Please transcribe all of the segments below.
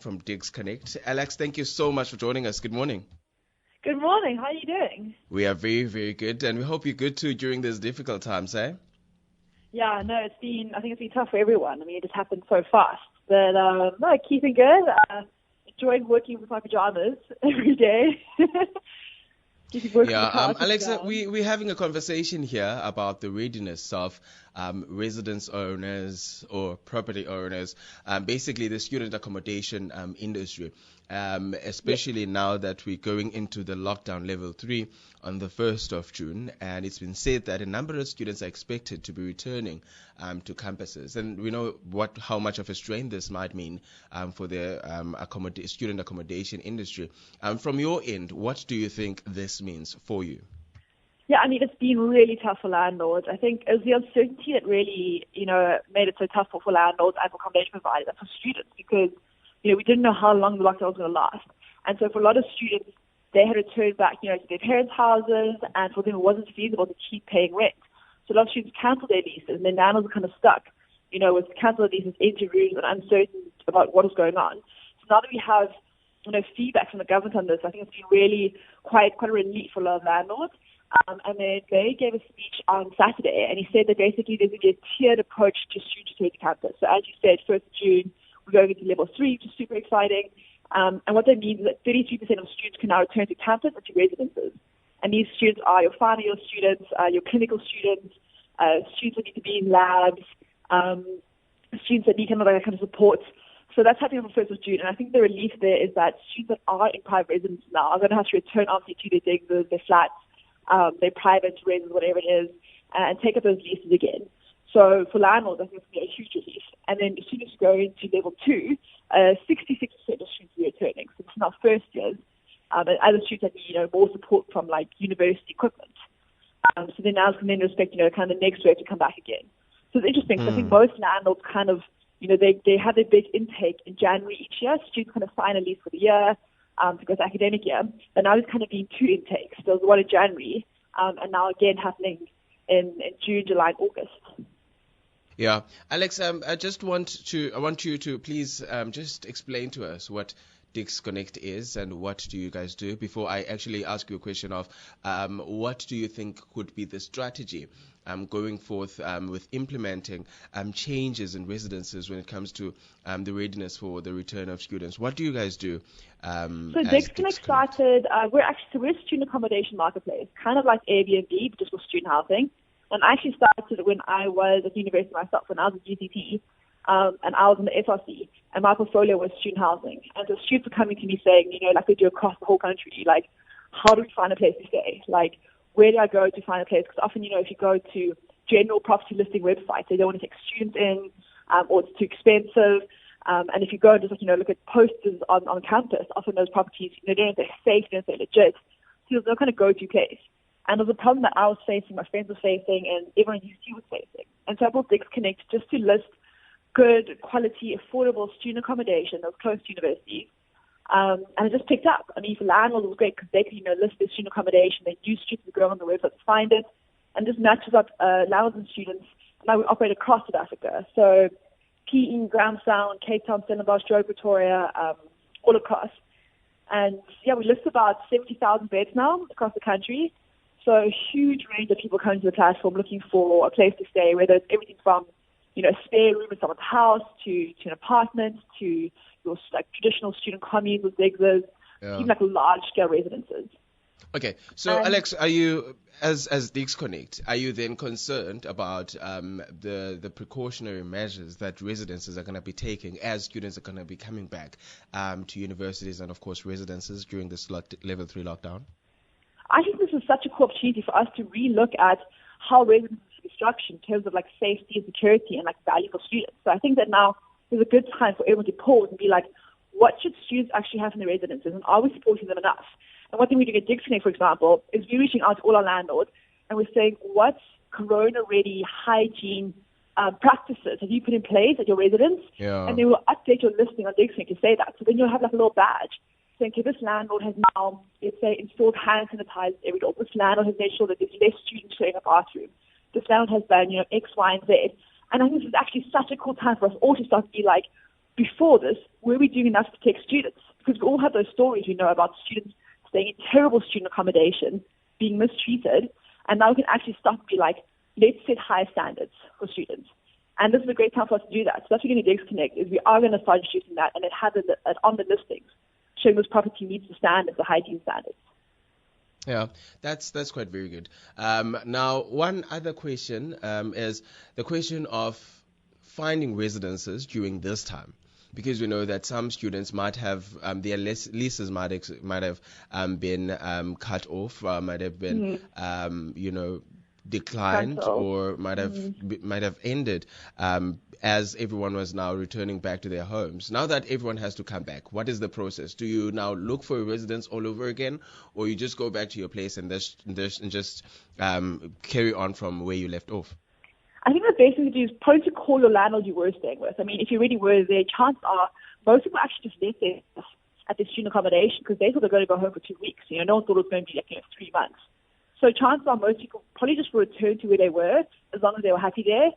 from DigsConnect. Alex, thank you so much for joining us. Good morning. Good morning. How are you doing? We are very, very good, and we hope you're good too during these difficult times, eh? Yeah, no, I think it's been tough for everyone. I mean, it just happened so fast. But, no, keeping good. Enjoying working with my pajamas every day. Alexa, we're having a conversation here about the readiness of residence owners or property owners, basically the student accommodation industry, especially now that we're going into the lockdown level 3 on the 1st of June. And it's been said that a number of students are expected to be returning to campuses. And we know how much of a strain this might mean for the student accommodation industry. From your end, what do you think this means for you? Yeah, I mean, it's been really tough for landlords. I think it was the uncertainty that really, made it so tough for landlords and for accommodation providers and for students because, we didn't know how long the lockdown was going to last. And so for a lot of students, they had to turn back, to their parents' houses, and for them it wasn't feasible to keep paying rent. So a lot of students canceled their leases, and their landlords were kind of stuck, with canceled leases, empty rooms, and uncertain about what was going on. So now that we have, feedback from the government on this, I think it's been really quite a relief for a lot of landlords. And then they gave a speech on Saturday, and he said that basically there's going to be a tiered approach to students returning to campus. So as you said, 1st of June, we're going into level 3, which is super exciting. And what that means is that 33% of students can now return to campus and to residences. And these students are your final year students, your clinical students, students that need to be in labs, students that need kind of support. So that's happening on the 1st of June. And I think the relief there is that students that are in private residences now are going to have to return obviously to their digs, their flats, their private residence, whatever it is, and take up those leases again. So for landlords, I think it's going to be a huge relief. And then as soon as you go into level 2, 66% of students are returning. So it's now first years. And other students that need, more support from university equipment. So then now can then expect, kind of the next wave to come back again. So it's interesting. So I think most landlords kind of, they have their big intake in January each year. Students kind of sign a lease for the year because academic year. And now there's kind of been 2 intakes. There was one in January and now again happening in June, July, and August. Yeah, Alex, I want you to please just explain to us what DigsConnect is and what do you guys do before I actually ask you a question of what do you think could be the strategy going forth with implementing changes in residences when it comes to the readiness for the return of students. What do you guys do? So DigsConnect started, we're a student accommodation marketplace, kind of like Airbnb, but just for student housing. And I actually started when I was at university myself, when I was at UCT, and I was in the SRC, and my portfolio was student housing. And so students were coming to me saying, like they do across the whole country, how do we find a place to stay? Where do I go to find a place? Because often, if you go to general property listing websites, they don't want to take students in, or it's too expensive. And if you go and just, look at posters on campus, often those properties, they don't know if they're safe, they don't know if they're legit. So there's no kind of go-to place. And there was a problem that I was facing, my friends were facing, and everyone at UC was facing. And so I built DigsConnect just to list good, quality, affordable student accommodation that was close to universities. And it just picked up. I mean, for landlords, it was great because they could, list their student accommodation. They use students to go on the website to find it. And just matches up landlords and students. And now we operate across South Africa. So PE, Grahamstown, Cape Town, Stellenbosch, Joburg, Pretoria, all across. And, yeah, we list about 70,000 beds now across the country. So a huge range of people coming to the platform looking for a place to stay, whether it's everything from, a spare room in someone's house to an apartment to your traditional student communes with diggers, even large-scale residences. Okay, so Alex, are you, as DigsConnect, are you then concerned about the precautionary measures that residences are going to be taking as students are going to be coming back to universities and, of course, residences during this level 3 lockdown? I think this is such a cool opportunity for us to relook at how residences should be structured in terms of safety and security and value for students. So I think that now is a good time for everyone to pause and be what should students actually have in their residences and are we supporting them enough? And one thing we do at DigsConnect, for example, is we're reaching out to all our landlords and we're saying, what corona-ready hygiene practices have you put in place at your residence? Yeah. And then we'll update your listing on DigsConnect to say that. So then you'll have a little badge saying, okay, this landlord has now, let's say, installed hand sanitizers every door. This landlord has made sure that there's less students sharing a bathroom. This landlord has done, X, Y, and Z. And I think this is actually such a cool time for us all to start to be before this, were we doing enough to protect students? Because we all have those stories we know about students staying in terrible student accommodation, being mistreated, and now we can actually stop and be like, let's set higher standards for students. And this is a great time for us to do that. So that's what we're going to DigsConnect, is we are going to start introducing that, and it has it on the listings, showing this property meets the standards, the hygiene standards. Yeah, that's quite very good. Now, one other question is the question of finding residences during this time, because we know that some students might have their leases might have been cut off, might have been declined, or might have ended as everyone was now returning back to their homes. Now that everyone has to come back, what is the process? Do you now look for a residence all over again, or you just go back to your place and just carry on from where you left off? I think the best thing to do is probably to call your landlord you were staying with. I mean, if you really were there, chances are most people actually just left there at the student accommodation because they thought they were going to go home for 2 weeks. No one thought it was going to be 3 months. So chances are most people probably just return to where they were as long as they were happy there,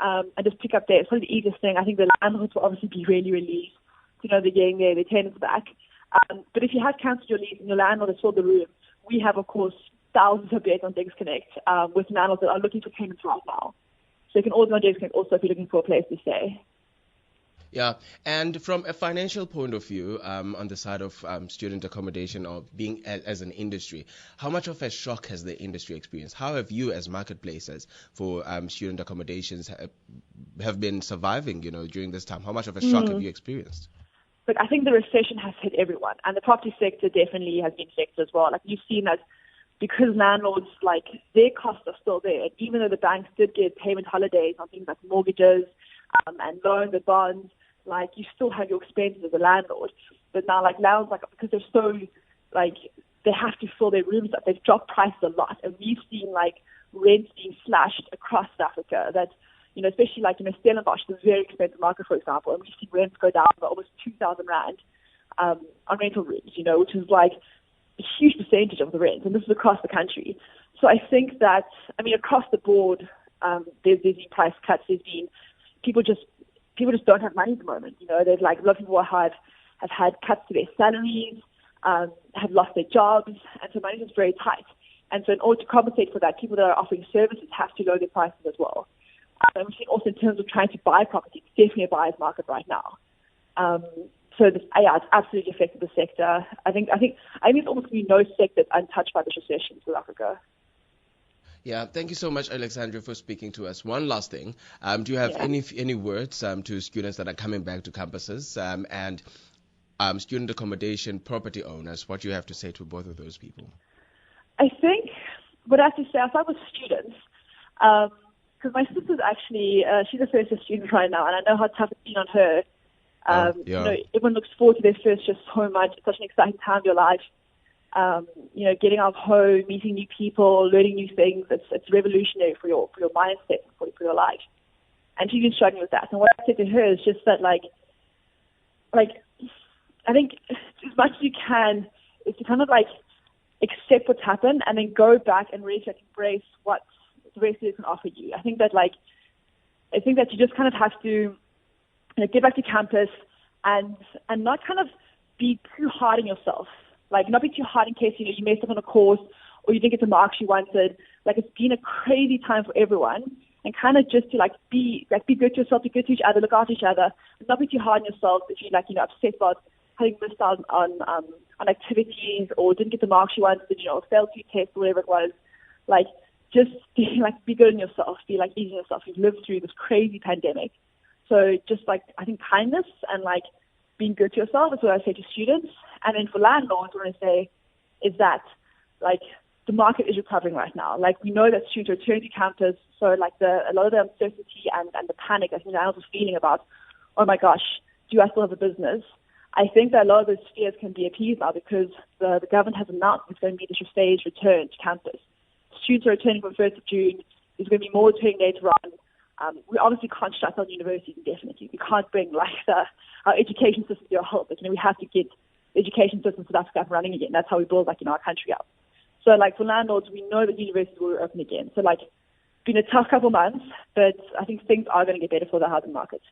and just pick up there. It's probably the easiest thing. I think the landlords will obviously be really relieved to know they're getting their tenants back. But if you have cancelled your lease and your landlord has filled the room, we have, of course, thousands of beds on DigsConnect with landlords that are looking for tenants right now. So you can order on DigsConnect also if you're looking for a place to stay. Yeah, and from a financial point of view, on the side of student accommodation or being as an industry, how much of a shock has the industry experienced? How have you as marketplaces for student accommodations have been surviving, during this time? How much of a shock have you experienced? Look, I think the recession has hit everyone, and the property sector definitely has been affected as well. Like, you've seen that because landlords, their costs are still there. And even though the banks did give payment holidays on things like mortgages and loans and bonds, you still have your expenses as a landlord. But now, landlords, because they're so, they have to fill their rooms up, they've dropped prices a lot. And we've seen, rents being slashed across South Africa that, especially in Stellenbosch, the very expensive market, for example, and we've seen rents go down by almost 2,000 Rand on rental rooms, which is a huge percentage of the rent, and this is across the country. So I think that, across the board, there's been price cuts. There's been people just don't have money at the moment. There's a lot of people have had cuts to their salaries, have lost their jobs, and so money is very tight. And so in order to compensate for that, people that are offering services have to lower their prices as well. And we're seeing also in terms of trying to buy property, it's definitely a buyer's market right now. So it's absolutely affected the sector. I think it's almost going to be no sector that's untouched by this recession in South Africa. Yeah, thank you so much, Alexandria, for speaking to us. One last thing, do you have any words to students that are coming back to campuses and student accommodation property owners? What do you have to say to both of those people? I think what I have to say, I'll start with students, because my sister's actually, she's a first year student right now, and I know how tough it's been on her. Everyone looks forward to their first year so much. It's such an exciting time of your life. Getting out of home, meeting new people, learning new things. It's revolutionary for your mindset, for your life. And she's been struggling with that. And what I said to her is just that, I think as much as you can is to kind of accept what's happened and then go back and really embrace what the rest of it can offer you. I think that you just kind of have to get back to campus and not kind of be too hard on yourself. Not be too hard in case, you messed up on a course or you didn't get the marks you wanted. It's been a crazy time for everyone, and kind of just to be good to yourself, be good to each other, look after each other, and not be too hard on yourself if you're upset about having missed out on activities or didn't get the marks you wanted, failed 2 tests or whatever it was. Just be good on yourself, be easy on yourself. You've lived through this crazy pandemic. So just I think kindness and being good to yourself is what I say to students. And then for landlords, what I say is that the market is recovering right now. We know that students are returning to campus, so a lot of the uncertainty and the panic I think landlords are feeling about, oh my gosh, do I still have a business? I think that a lot of those fears can be appeased now because the government has announced it's going to be this phased return to campus. Students are returning from 1st of June. There's going to be more returning later on. We obviously can't shut down universities indefinitely. We can't bring our education system to a halt. We have to get the education system for South Africa up and running again. That's how we build our country up. So for landlords, we know that universities will open again. So it's been a tough couple months, but I think things are going to get better for the housing market.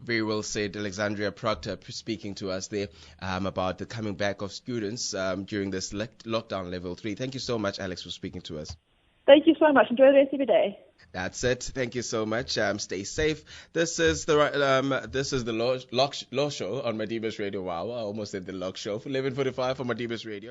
Very well said, Alexandria Procter, speaking to us there about the coming back of students during this lockdown level 3. Thank you so much, Alex, for speaking to us. Thank you so much. Enjoy the rest of your day. That's it. Thank you so much. Stay safe. This is the Law Show on Madiba's Radio. Wow, I almost said the Lock Show. 11:45 on Madiba's Radio.